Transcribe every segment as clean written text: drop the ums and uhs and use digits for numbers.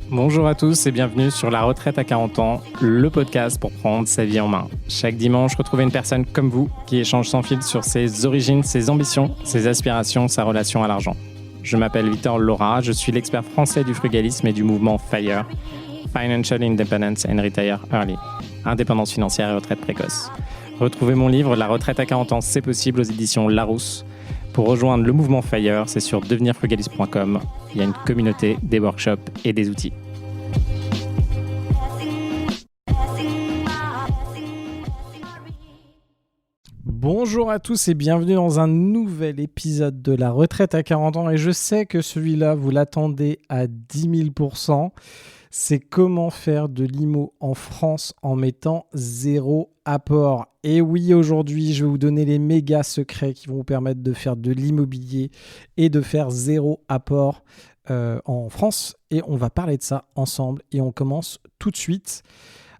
Bonjour à tous et bienvenue sur La Retraite à 40 ans, le podcast pour prendre sa vie en main. Chaque dimanche, retrouvez une personne comme vous qui échange sans fil sur ses origines, ses ambitions, ses aspirations, sa relation à l'argent. Je m'appelle Victor Laura, je suis l'expert français du frugalisme et du mouvement FIRE, Financial Independence and Retire Early, indépendance financière et retraite précoce. Retrouvez mon livre La Retraite à 40 ans, c'est possible aux éditions Larousse. Pour rejoindre le mouvement FIRE, c'est sur devenirfrugaliste.com. Il y a une communauté, des workshops et des outils. Bonjour à tous et bienvenue dans un nouvel épisode de La Retraite à 40 ans. Et je sais que celui-là, vous l'attendez à 10 000%. C'est comment faire de l'IMO en France en mettant zéro apport. Et oui, aujourd'hui, je vais vous donner les méga secrets qui vont vous permettre de faire de l'immobilier et de faire zéro apport en France. Et on va parler de ça ensemble et on commence tout de suite.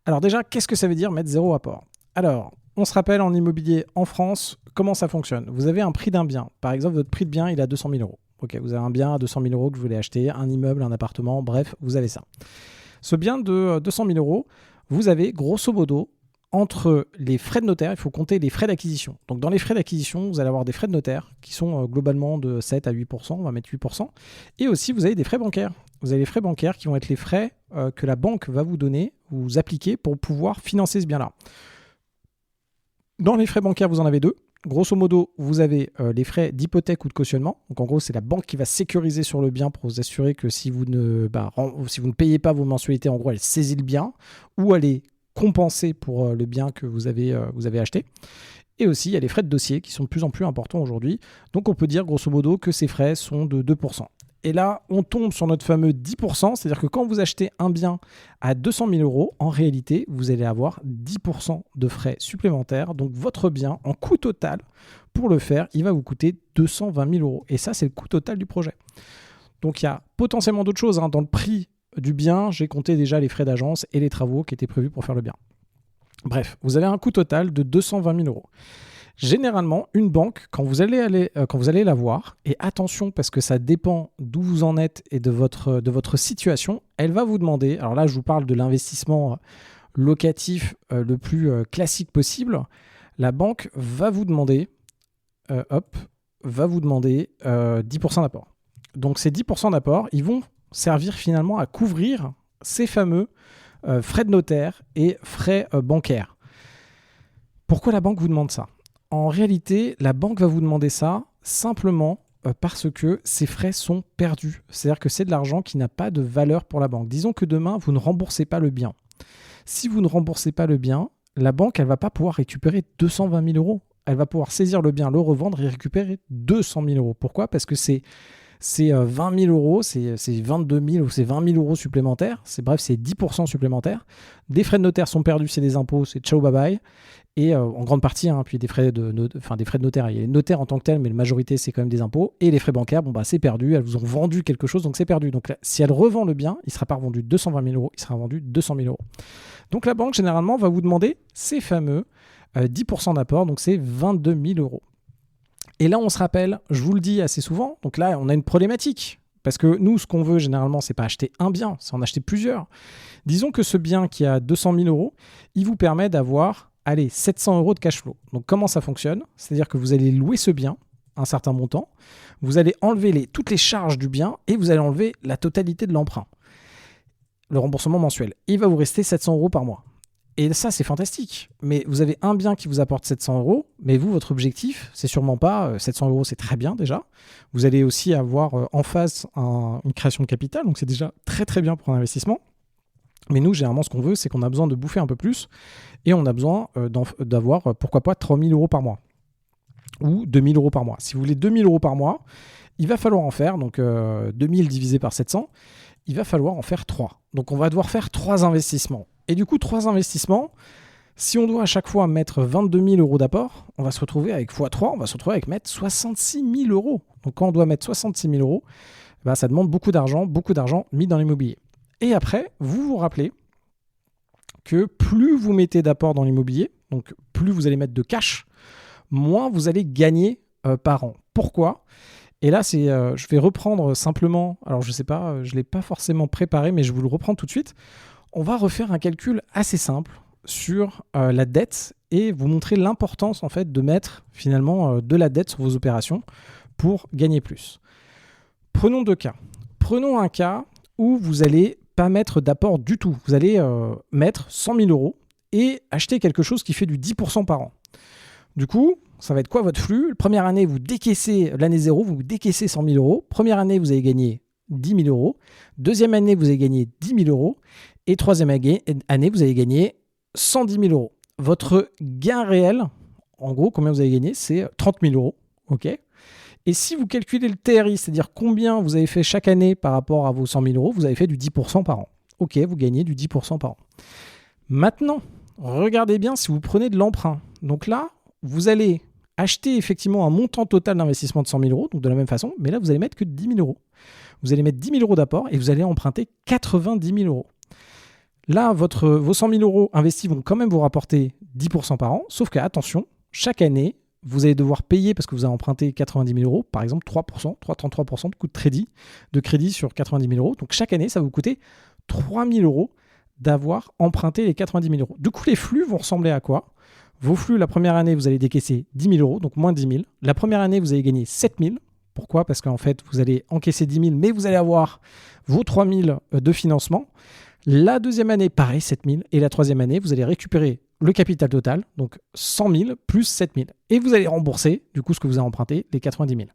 Alors déjà, qu'est-ce que ça veut dire mettre zéro apport ? Alors, on se rappelle en immobilier en France, comment ça fonctionne ? Vous avez un prix d'un bien. Par exemple, votre prix de bien, il est à 200 000 euros. Ok, vous avez un bien à 200 000 euros que vous voulez acheter, un immeuble, un appartement, bref, vous avez ça. Ce bien de 200 000 euros, vous avez grosso modo, entre les frais de notaire, il faut compter les frais d'acquisition. Donc dans les frais d'acquisition, vous allez avoir des frais de notaire qui sont globalement de 7 à 8%, on va mettre 8%. Et aussi, vous avez des frais bancaires. Vous avez les frais bancaires qui vont être les frais que la banque va vous donner, vous appliquer pour pouvoir financer ce bien-là. Dans les frais bancaires, vous en avez deux. Grosso modo, vous avez les frais d'hypothèque ou de cautionnement. Donc en gros, c'est la banque qui va sécuriser sur le bien pour vous assurer que si vous ne payez pas vos mensualités, en gros, elle saisit le bien ou elle est compensée pour le bien que vous avez acheté. Et aussi, il y a les frais de dossier qui sont de plus en plus importants aujourd'hui. Donc on peut dire grosso modo que ces frais sont de 2%. Et là, on tombe sur notre fameux 10%, c'est-à-dire que quand vous achetez un bien à 200 000 euros, en réalité, vous allez avoir 10% de frais supplémentaires. Donc, votre bien, en coût total, pour le faire, il va vous coûter 220 000 euros. Et ça, c'est le coût total du projet. Donc, il y a potentiellement d'autres choses. Dans le prix du bien, j'ai compté déjà les frais d'agence et les travaux qui étaient prévus pour faire le bien. Bref, vous avez un coût total de 220 000 euros. Généralement, une banque, quand vous allez la voir, et attention parce que ça dépend d'où vous en êtes et de votre situation, elle va vous demander, alors là je vous parle de l'investissement locatif le plus classique possible, la banque va vous demander 10% d'apport. Donc ces 10% d'apport, ils vont servir finalement à couvrir ces fameux frais de notaire et frais bancaires. Pourquoi la banque vous demande ça ? En réalité, la banque va vous demander ça simplement parce que ces frais sont perdus. C'est-à-dire que c'est de l'argent qui n'a pas de valeur pour la banque. Disons que demain, vous ne remboursez pas le bien. Si vous ne remboursez pas le bien, la banque, elle ne va pas pouvoir récupérer 220 000 euros. Elle va pouvoir saisir le bien, le revendre et récupérer 200 000 euros. Pourquoi ? Parce que c'est 20 000 euros, c'est 22 000 ou c'est 20 000 euros supplémentaires. C'est 10% supplémentaires. Des frais de notaire sont perdus, c'est des impôts, c'est ciao, bye bye. Et en grande partie, puis des frais de notaire. Il y a les notaires en tant que tels, mais la majorité, c'est quand même des impôts. Et les frais bancaires, c'est perdu. Elles vous ont vendu quelque chose, donc c'est perdu. Donc là, si elle revend le bien, il ne sera pas revendu 220 000 euros, il sera vendu 200 000 euros. Donc la banque, généralement, va vous demander ces fameux 10% d'apport, donc c'est 22 000 euros. Et là, on se rappelle, je vous le dis assez souvent, donc là, on a une problématique. Parce que nous, ce qu'on veut généralement, c'est pas acheter un bien, c'est en acheter plusieurs. Disons que ce bien qui a 200 000 euros, il vous permet d'avoir 700 euros de cash flow. Donc comment ça fonctionne ? C'est-à-dire que vous allez louer ce bien, un certain montant, vous allez enlever toutes les charges du bien et vous allez enlever la totalité de l'emprunt. Le remboursement mensuel. Il va vous rester 700 euros par mois. Et ça, c'est fantastique. Mais vous avez un bien qui vous apporte 700 euros, mais vous, votre objectif, c'est sûrement pas 700 euros, c'est très bien déjà. Vous allez aussi avoir en face une création de capital, donc c'est déjà très très bien pour un investissement. Mais nous, généralement, ce qu'on veut, c'est qu'on a besoin de bouffer un peu plus et on a besoin d'avoir, pourquoi pas, 3 000 euros par mois ou 2 000 euros par mois. Si vous voulez 2 000 euros par mois, il va falloir en faire, donc 2 000 divisé par 700, il va falloir en faire 3. Donc on va devoir faire 3 investissements. Et du coup, 3 investissements, si on doit à chaque fois mettre 22 000 euros d'apport, on va se retrouver avec x3, on va se retrouver avec mettre 66 000 euros. Donc quand on doit mettre 66 000 euros, ça demande beaucoup d'argent mis dans l'immobilier. Et après, vous vous rappelez que plus vous mettez d'apport dans l'immobilier, donc plus vous allez mettre de cash, moins vous allez gagner par an. Pourquoi ? Et là, je vais reprendre simplement, alors je ne sais pas, je ne l'ai pas forcément préparé, mais je vous le reprends tout de suite. On va refaire un calcul assez simple sur la dette et vous montrer l'importance en fait de mettre finalement de la dette sur vos opérations pour gagner plus. Prenons 2 cas. Prenons un cas où vous n'allez pas mettre d'apport du tout. Vous allez mettre 100 000 euros et acheter quelque chose qui fait du 10% par an. Du coup, ça va être quoi votre flux ? Première année, vous décaissez l'année 0, vous décaissez 100 000 euros. Première année, vous avez gagné 10 000 euros. Deuxième année, vous avez gagné 10 000 euros. Et troisième année, vous avez gagné 110 000 euros. Votre gain réel, en gros, combien vous avez gagné ? C'est 30 000 euros. OK ? Et si vous calculez le TRI, c'est-à-dire combien vous avez fait chaque année par rapport à vos 100 000 euros, vous avez fait du 10% par an. OK, vous gagnez du 10% par an. Maintenant, regardez bien si vous prenez de l'emprunt. Donc là, vous allez acheter effectivement un montant total d'investissement de 100 000 euros, donc de la même façon, mais là, vous allez mettre que 10 000 euros. Vous allez mettre 10 000 euros d'apport et vous allez emprunter 90 000 euros. Là, vos 100 000 euros investis vont quand même vous rapporter 10% par an, sauf que, attention, chaque année, vous allez devoir payer, parce que vous avez emprunté 90 000 euros, par exemple 3,33% de coût de crédit sur 90 000 euros. Donc chaque année, ça va vous coûter 3 000 euros d'avoir emprunté les 90 000 euros. Du coup, les flux vont ressembler à quoi ? Vos flux, la première année, vous allez décaisser 10 000 euros, donc moins 10 000. La première année, vous allez gagner 7 000. Pourquoi ? Parce qu'en fait, vous allez encaisser 10 000, mais vous allez avoir vos 3 000 de financement. La deuxième année, pareil, 7 000. Et la troisième année, vous allez récupérer le capital total, donc 100 000 plus 7 000. Et vous allez rembourser, du coup, ce que vous avez emprunté, les 90 000.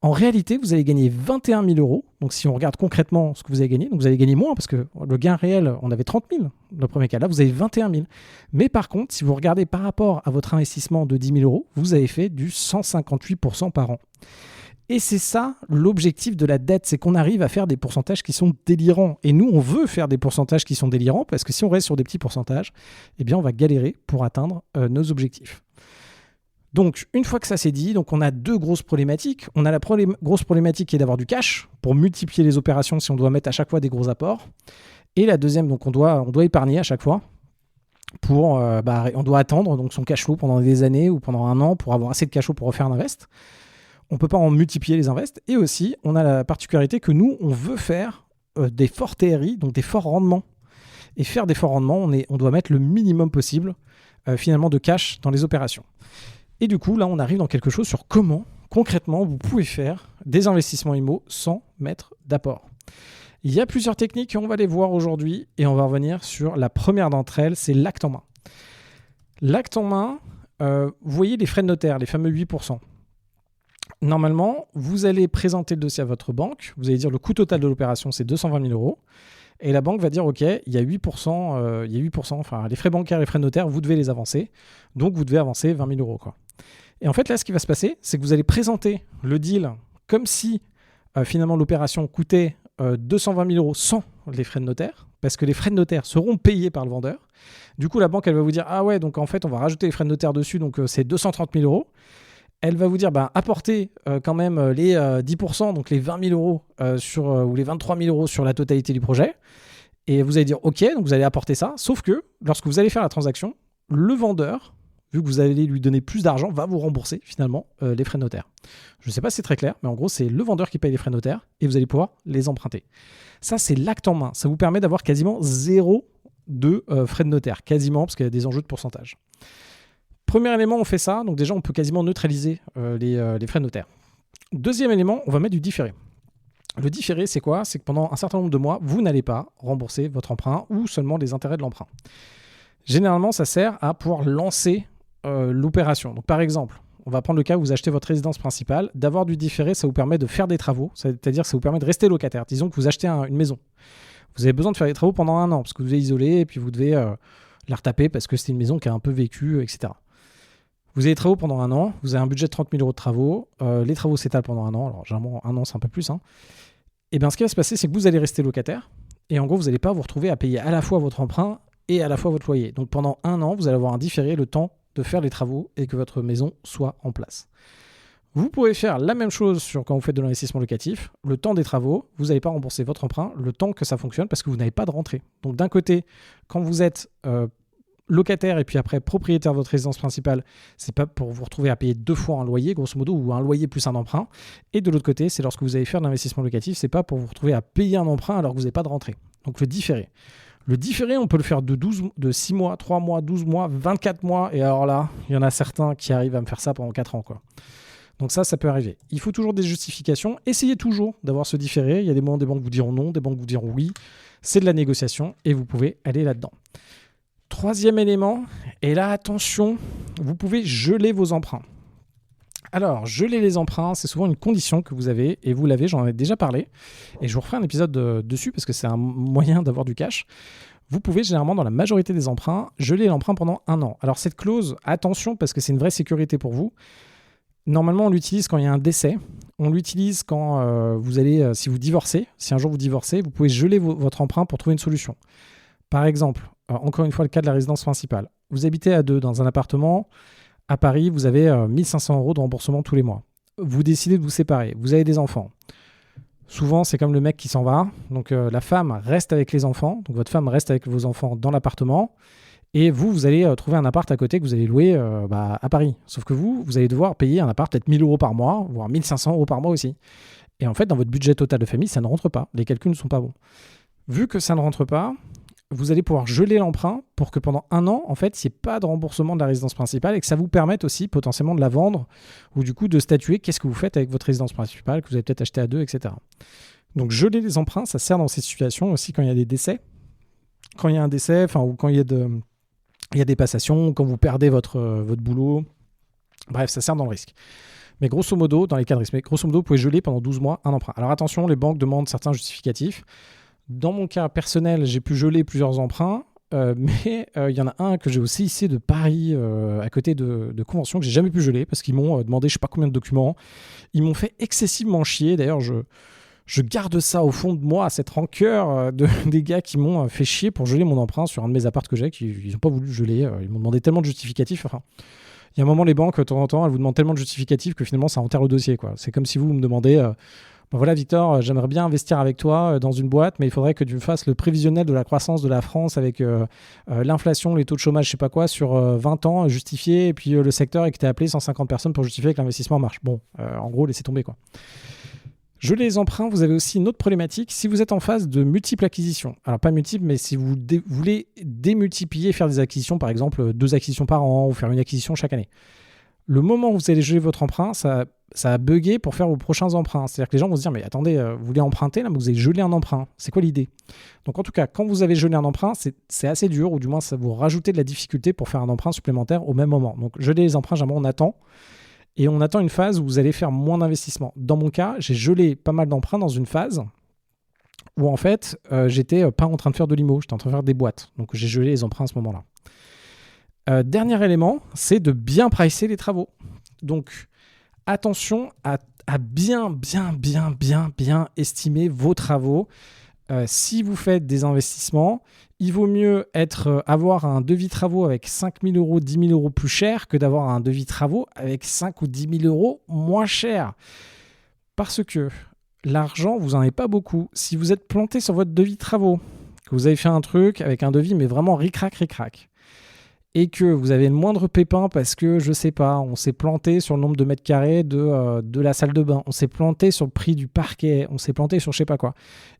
En réalité, vous allez gagner 21 000 euros. Donc, si on regarde concrètement ce que vous avez gagné, donc vous allez gagner moins parce que le gain réel, on avait 30 000. Le premier cas, là, vous avez 21 000. Mais par contre, si vous regardez par rapport à votre investissement de 10 000 euros, vous avez fait du 158% par an. Et c'est ça l'objectif de la dette, c'est qu'on arrive à faire des pourcentages qui sont délirants. Et nous, on veut faire des pourcentages qui sont délirants parce que si on reste sur des petits pourcentages, eh bien, on va galérer pour atteindre nos objectifs. Donc, une fois que ça c'est dit, donc on a 2 grosses problématiques. On a la grosse problématique qui est d'avoir du cash pour multiplier les opérations si on doit mettre à chaque fois des gros apports. Et la deuxième, donc on doit épargner à chaque fois. On doit attendre donc son cash flow pendant des années ou pendant un an pour avoir assez de cash flow pour refaire un invest. On ne peut pas en multiplier les invests. Et aussi, on a la particularité que nous, on veut faire des forts TRI, donc des forts rendements. Et faire des forts rendements, on doit mettre le minimum possible finalement de cash dans les opérations. Et du coup, là, on arrive dans quelque chose sur comment, concrètement, vous pouvez faire des investissements IMO sans mettre d'apport. Il y a plusieurs techniques et on va les voir aujourd'hui. Et on va revenir sur la première d'entre elles, c'est l'acte en main. L'acte en main, vous voyez les frais de notaire, les fameux 8%. Normalement, vous allez présenter le dossier à votre banque. Vous allez dire le coût total de l'opération, c'est 220 000 euros. Et la banque va dire, OK, il y a 8%, enfin les frais bancaires et les frais de notaire, vous devez les avancer. Donc, vous devez avancer 20 000 euros. Et en fait, là, ce qui va se passer, c'est que vous allez présenter le deal comme si finalement l'opération coûtait 220 000 euros sans les frais de notaire, parce que les frais de notaire seront payés par le vendeur. Du coup, la banque, elle va vous dire, ah ouais, donc en fait, on va rajouter les frais de notaire dessus, donc c'est 230 000 euros. Elle va vous dire, apportez quand même les 10%, donc les 20 000 euros ou les 23 000 euros sur la totalité du projet. Et vous allez dire, OK, donc vous allez apporter ça. Sauf que lorsque vous allez faire la transaction, le vendeur, vu que vous allez lui donner plus d'argent, va vous rembourser finalement les frais de notaire. Je ne sais pas si c'est très clair, mais en gros, c'est le vendeur qui paye les frais de notaire et vous allez pouvoir les emprunter. Ça, c'est l'acte en main. Ça vous permet d'avoir quasiment 0 de frais de notaire. Quasiment, parce qu'il y a des enjeux de pourcentage. Premier élément, on fait ça. Donc déjà, on peut quasiment neutraliser les frais de notaire. Deuxième élément, on va mettre du différé. Le différé, c'est quoi ? C'est que pendant un certain nombre de mois, vous n'allez pas rembourser votre emprunt ou seulement les intérêts de l'emprunt. Généralement, ça sert à pouvoir lancer l'opération. Donc par exemple, on va prendre le cas où vous achetez votre résidence principale. D'avoir du différé, ça vous permet de faire des travaux. C'est-à-dire que ça vous permet de rester locataire. Disons que vous achetez une maison. Vous avez besoin de faire des travaux pendant un an parce que vous êtes isolé et puis vous devez la retaper parce que c'est une maison qui a un peu vécu, etc. Vous avez des travaux pendant un an, vous avez un budget de 30 000 euros de travaux, les travaux s'étalent pendant un an, alors généralement un an c'est un peu plus. Et bien ce qui va se passer, c'est que vous allez rester locataire, et en gros vous n'allez pas vous retrouver à payer à la fois votre emprunt et à la fois votre loyer. Donc pendant un an, vous allez avoir un différé le temps de faire les travaux et que votre maison soit en place. Vous pouvez faire la même chose quand vous faites de l'investissement locatif. Le temps des travaux, vous n'allez pas rembourser votre emprunt le temps que ça fonctionne parce que vous n'avez pas de rentrée. Donc d'un côté, quand vous êtes locataire et puis après propriétaire de votre résidence principale, c'est pas pour vous retrouver à payer 2 fois un loyer, grosso modo, ou un loyer plus un emprunt. Et de l'autre côté, c'est lorsque vous allez faire de l'investissement locatif, c'est pas pour vous retrouver à payer un emprunt alors que vous n'avez pas de rentrée. Donc le différé. Le différé, on peut le faire de 6 mois, 3 mois, 12 mois, 24 mois. Et alors là, il y en a certains qui arrivent à me faire ça pendant 4 ans, quoi. Donc ça peut arriver. Il faut toujours des justifications. Essayez toujours d'avoir ce différé. Il y a des moments, des banques vous diront non, des banques vous diront oui. C'est de la négociation et vous pouvez aller là-dedans. Troisième élément, et là, attention, vous pouvez geler vos emprunts. Alors, geler les emprunts, c'est souvent une condition que vous avez, et vous l'avez, j'en ai déjà parlé, et je vous referai un épisode dessus parce que c'est un moyen d'avoir du cash. Vous pouvez généralement, dans la majorité des emprunts, geler l'emprunt pendant 1 an. Alors cette clause, attention, parce que c'est une vraie sécurité pour vous. Normalement, on l'utilise quand il y a un décès. On l'utilise quand si vous divorcez, si un jour vous divorcez, vous pouvez geler votre emprunt pour trouver une solution. Par exemple, encore une fois, le cas de la résidence principale. Vous habitez à 2 dans un appartement. À Paris, vous avez 1 500 € de remboursement tous les mois. Vous décidez de vous séparer. Vous avez des enfants. Souvent, c'est comme le mec qui s'en va. Donc, la femme reste avec les enfants. Donc, votre femme reste avec vos enfants dans l'appartement. Et vous allez trouver un appart à côté que vous allez louer à Paris. Sauf que vous allez devoir payer un appart peut-être 1 000 € par mois, voire 1 500 € par mois aussi. Et en fait, dans votre budget total de famille, ça ne rentre pas. Les calculs ne sont pas bons. Vu que ça ne rentre pas, vous allez pouvoir geler l'emprunt pour que pendant 1 an, en fait, il n'y ait pas de remboursement de la résidence principale et que ça vous permette aussi potentiellement de la vendre ou du coup de statuer qu'est-ce que vous faites avec votre résidence principale que vous avez peut-être acheté à 2, etc. Donc geler les emprunts, ça sert dans ces situations aussi quand il y a des décès. Quand il y a un décès, ou quand il y a des passations, quand vous perdez votre boulot. Bref, ça sert dans le risque. Mais grosso modo, dans les cas de risque, vous pouvez geler pendant 12 mois un emprunt. Alors attention, les banques demandent certains justificatifs. Dans mon cas personnel, j'ai pu geler plusieurs emprunts, mais il y en a un que j'ai au CIC de Paris, à côté de Convention, que j'ai jamais pu geler parce qu'ils m'ont demandé je sais pas combien de documents. Ils m'ont fait excessivement chier. D'ailleurs, je garde ça au fond de moi, cette rancœur des gars qui m'ont fait chier pour geler mon emprunt sur un de mes apparts que j'ai, qu'ils n'ont pas voulu geler. Ils m'ont demandé tellement de justificatifs. Enfin, il y a un moment, les banques, de temps en temps, elles vous demandent tellement de justificatifs que finalement, ça enterre le dossier, quoi. C'est comme si vous me demandez... voilà Victor, j'aimerais bien investir avec toi dans une boîte, mais il faudrait que tu me fasses le prévisionnel de la croissance de la France avec l'inflation, les taux de chômage, je sais pas quoi, sur 20 ans, justifié, et puis le secteur et que tu as appelé 150 personnes pour justifier que l'investissement marche. Bon, en gros, laissez tomber, quoi. Geler les emprunts, vous avez aussi une autre problématique si vous êtes en phase de multiples acquisitions. Alors pas multiples, mais si vous voulez démultiplier, faire des acquisitions, par exemple 2 acquisitions par an ou faire une acquisition chaque année. Le moment où vous allez geler votre emprunt, ça a bugué pour faire vos prochains emprunts. C'est-à-dire que les gens vont se dire, mais attendez, vous voulez emprunter, là, mais vous avez gelé un emprunt. C'est quoi l'idée ? Donc en tout cas, quand vous avez gelé un emprunt, c'est assez dur, ou du moins ça vous rajoutez de la difficulté pour faire un emprunt supplémentaire au même moment. Donc geler les emprunts, généralement on attend. Et on attend une phase où vous allez faire moins d'investissement. Dans mon cas, j'ai gelé pas mal d'emprunts dans une phase où en fait, j'étais pas en train de faire de l'IMO, j'étais en train de faire des boîtes. Donc j'ai gelé les emprunts à ce moment-là. Dernier élément, c'est de bien pricer les travaux. Donc attention à bien estimer vos travaux. Si vous faites des investissements, il vaut mieux avoir un devis travaux avec 5 000 €, 10 000 € plus cher que d'avoir un devis travaux avec 5 ou 10 000 € moins cher. Parce que l'argent, vous n'en avez pas beaucoup. Si vous êtes planté sur votre devis travaux, que vous avez fait un truc avec un devis, mais vraiment ric-rac, et que vous avez le moindre pépin parce que, je sais pas, on s'est planté sur le nombre de mètres carrés de la salle de bain, on s'est planté sur le prix du parquet, on s'est planté sur je sais pas quoi,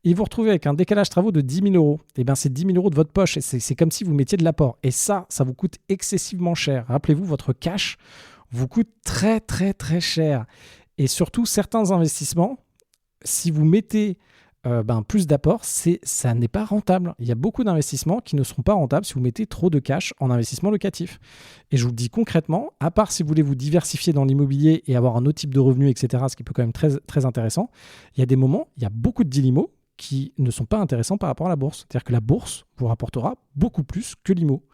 et vous retrouvez avec un décalage travaux de 10 000 €, et bien c'est 10 000 € de votre poche, et c'est comme si vous mettiez de l'apport, et ça vous coûte excessivement cher. Rappelez-vous, votre cash vous coûte très cher, et surtout certains investissements, si vous mettez plus d'apport, ça n'est pas rentable. Il y a beaucoup d'investissements qui ne seront pas rentables si vous mettez trop de cash en investissement locatif. Et je vous le dis concrètement, à part si vous voulez vous diversifier dans l'immobilier et avoir un autre type de revenus, etc., ce qui peut quand même très intéressant, il y a des moments, il y a beaucoup de deals IMO qui ne sont pas intéressants par rapport à la bourse. C'est-à-dire que la bourse vous rapportera beaucoup plus que l'IMO.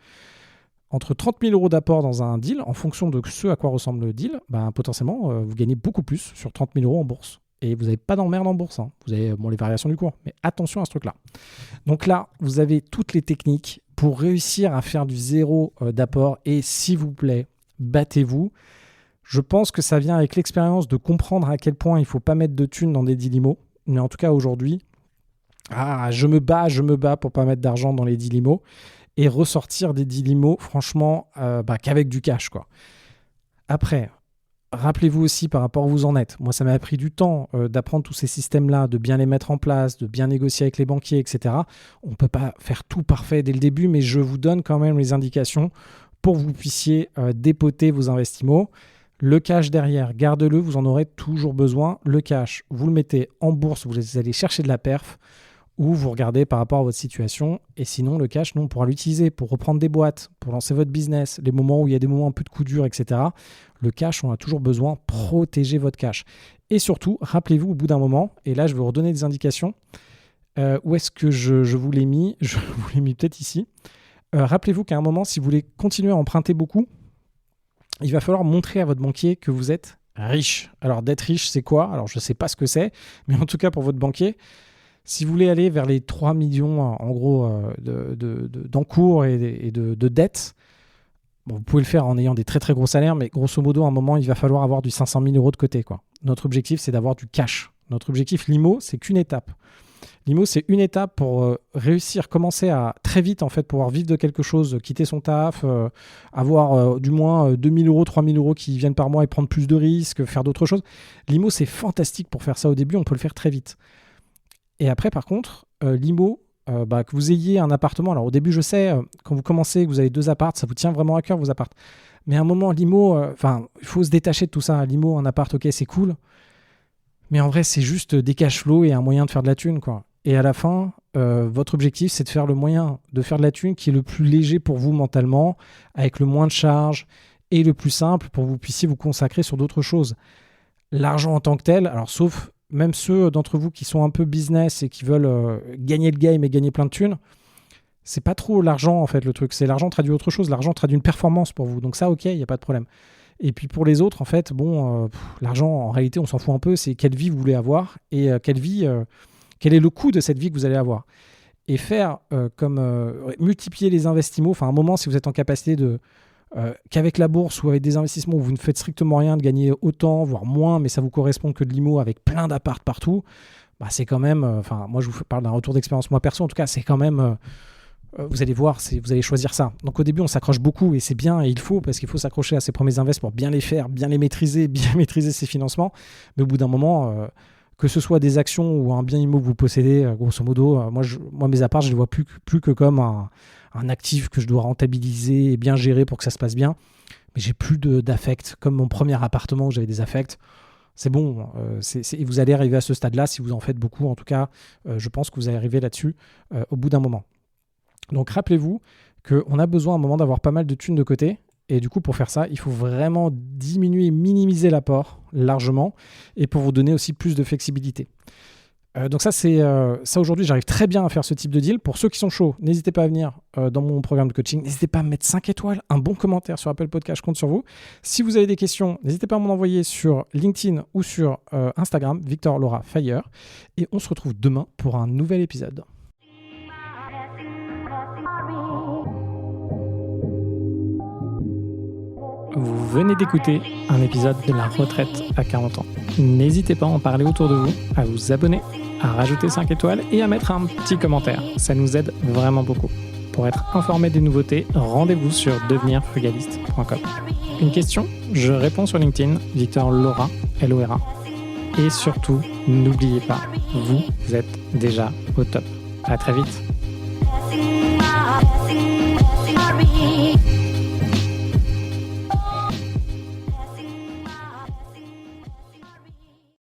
Entre 30 000 € d'apport dans un deal, en fonction de ce à quoi ressemble le deal, potentiellement, vous gagnez beaucoup plus sur 30 000 € en bourse. Et vous n'avez pas d'emmerde en bourse. Vous avez les variations du cours. Mais attention à ce truc-là. Donc là, vous avez toutes les techniques pour réussir à faire du zéro d'apport. Et s'il vous plaît, battez-vous. Je pense que ça vient avec l'expérience de comprendre à quel point il ne faut pas mettre de thunes dans des deals IMO. Mais en tout cas, aujourd'hui, je me bats pour ne pas mettre d'argent dans les deals IMO. et ressortir des deals IMO, franchement, qu'avec du cash, quoi. Après, rappelez-vous aussi par rapport où vous en êtes. Moi, ça m'a pris du temps d'apprendre tous ces systèmes-là, de bien les mettre en place, de bien négocier avec les banquiers, etc. On ne peut pas faire tout parfait dès le début, mais je vous donne quand même les indications pour que vous puissiez dépoter vos investissements. Le cash derrière, gardez-le, vous en aurez toujours besoin. Le cash, vous le mettez en bourse, vous allez chercher de la perf, ou vous regardez par rapport à votre situation. Et sinon, le cash, nous, on pourra l'utiliser pour reprendre des boîtes, pour lancer votre business, les moments où il y a des moments un peu de coup dur, etc. Le cash, on a toujours besoin. Protégez votre cash. Et surtout, rappelez-vous au bout d'un moment, et là, je vais vous redonner des indications. Où est-ce que je vous l'ai mis ? Je vous l'ai mis peut-être ici. Rappelez-vous qu'à un moment, si vous voulez continuer à emprunter beaucoup, il va falloir montrer à votre banquier que vous êtes riche. Alors, d'être riche, c'est quoi ? Alors, je ne sais pas ce que c'est, mais en tout cas, pour votre banquier, si vous voulez aller vers les 3 millions, en gros, d'encours et de dettes, bon, vous pouvez le faire en ayant des très, très gros salaires, mais grosso modo, à un moment, il va falloir avoir du 500 000 euros de côté, quoi. Notre objectif, c'est d'avoir du cash. Notre objectif, l'IMO, c'est qu'une étape. L'IMO, c'est une étape pour réussir, commencer à très vite en fait pouvoir vivre de quelque chose, quitter son taf, avoir du moins 2 000 euros, 3 000 euros qui viennent par mois et prendre plus de risques, faire d'autres choses. L'IMO, c'est fantastique pour faire ça au début, on peut le faire très vite. Et après, par contre, l'IMO, que vous ayez un appartement, alors au début, je sais, quand vous commencez, que vous avez 2 apparts, ça vous tient vraiment à cœur vos apparts. Mais à un moment, l'IMO, il faut se détacher de tout ça. L'IMO, un appart, ok, c'est cool. Mais en vrai, c'est juste des cash flows et un moyen de faire de la thune, quoi. Et à la fin, votre objectif, c'est de faire le moyen de faire de la thune qui est le plus léger pour vous mentalement, avec le moins de charges et le plus simple pour que vous puissiez vous consacrer sur d'autres choses. L'argent en tant que tel, alors sauf même ceux d'entre vous qui sont un peu business et qui veulent gagner le game et gagner plein de thunes, c'est pas trop l'argent en fait le truc. C'est l'argent traduit autre chose. L'argent traduit une performance pour vous. Donc ça, ok, il n'y a pas de problème. Et puis pour les autres, en fait, l'argent, en réalité, on s'en fout un peu. C'est quelle vie vous voulez avoir et quel est le coût de cette vie que vous allez avoir. Et faire multiplier les investissements. Enfin, à un moment, si vous êtes en capacité qu'avec la bourse ou avec des investissements où vous ne faites strictement rien, de gagner autant, voire moins, mais ça vous correspond que de l'IMO avec plein d'apparts partout, c'est quand même... moi, je vous parle d'un retour d'expérience, moi perso, en tout cas, c'est quand même... vous allez voir, vous allez choisir ça. Donc au début, on s'accroche beaucoup et c'est bien et il faut, parce qu'il faut s'accrocher à ses premiers invests pour bien les faire, bien les maîtriser, bien maîtriser ses financements. Mais au bout d'un moment, que ce soit des actions ou un bien immo que vous possédez, grosso modo, moi mes apparts, je les vois plus que comme un actif que je dois rentabiliser et bien gérer pour que ça se passe bien. Mais j'ai plus d'affect, comme mon premier appartement où j'avais des affects. C'est bon, vous allez arriver à ce stade-là si vous en faites beaucoup. En tout cas, je pense que vous allez arriver là-dessus au bout d'un moment. Donc rappelez-vous qu'on a besoin à un moment d'avoir pas mal de thunes de côté. Et du coup, pour faire ça, il faut vraiment diminuer, minimiser l'apport largement et pour vous donner aussi plus de flexibilité. Donc ça aujourd'hui, j'arrive très bien à faire ce type de deal. Pour ceux qui sont chauds, n'hésitez pas à venir dans mon programme de coaching. N'hésitez pas à me mettre 5 étoiles, un bon commentaire sur Apple Podcast, je compte sur vous. Si vous avez des questions, n'hésitez pas à m'en envoyer sur LinkedIn ou sur Instagram, Victor Laura Fire. Et on se retrouve demain pour un nouvel épisode. Vous venez d'écouter un épisode de la retraite à 40 ans. N'hésitez pas à en parler autour de vous, à vous abonner, à rajouter 5 étoiles et à mettre un petit commentaire. Ça nous aide vraiment beaucoup. Pour être informé des nouveautés, rendez-vous sur devenirfrugaliste.com. Une question ? Je réponds sur LinkedIn, Victor Laura, L-O-R-A. Et surtout, n'oubliez pas, vous êtes déjà au top. À très vite.